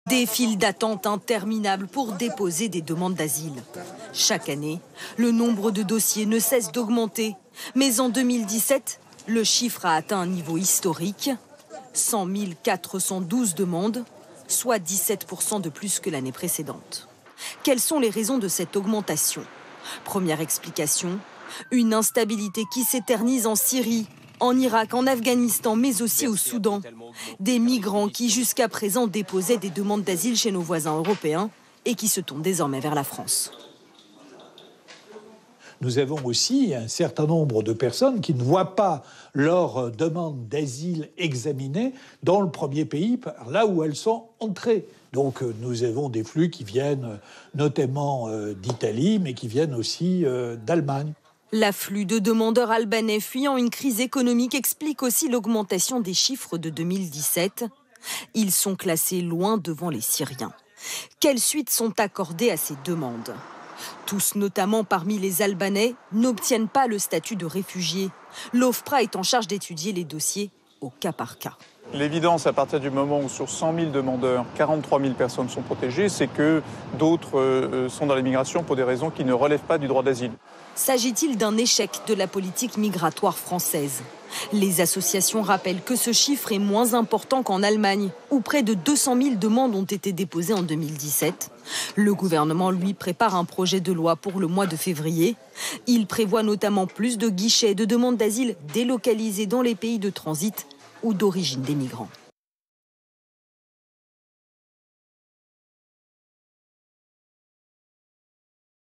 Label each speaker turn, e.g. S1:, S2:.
S1: Des files d'attente interminables pour déposer des demandes d'asile. Chaque année, le nombre de dossiers ne cesse d'augmenter. Mais en 2017, le chiffre a atteint un niveau historique. 100 412 demandes, soit 17% de plus que l'année précédente. Quelles sont les raisons de cette augmentation? Première explication, une instabilité qui s'éternise en Syrie, en Irak, en Afghanistan, mais aussi au Soudan. Des migrants qui jusqu'à présent déposaient des demandes d'asile chez nos voisins européens et qui se tournent désormais vers la France.
S2: Nous avons aussi un certain nombre de personnes qui ne voient pas leur demande d'asile examinée dans le premier pays, là où elles sont entrées. Donc nous avons des flux qui viennent notamment d'Italie, mais qui viennent aussi d'Allemagne.
S1: L'afflux de demandeurs albanais fuyant une crise économique explique aussi l'augmentation des chiffres de 2017. Ils sont classés loin devant les Syriens. Quelles suites sont accordées à ces demandes? Tous, notamment parmi les Albanais, n'obtiennent pas le statut de réfugiés. L'OFPRA est en charge d'étudier les dossiers au cas par cas.
S3: L'évidence, à partir du moment où sur 100 000 demandeurs, 43 000 personnes sont protégées, c'est que d'autres sont dans l'immigration pour des raisons qui ne relèvent pas du droit d'asile.
S1: S'agit-il d'un échec de la politique migratoire française? Les associations rappellent que ce chiffre est moins important qu'en Allemagne, où près de 200 000 demandes ont été déposées en 2017. Le gouvernement, lui, prépare un projet de loi pour le mois de février. Il prévoit notamment plus de guichets de demandes d'asile délocalisés dans les pays de transit ou d'origine des migrants.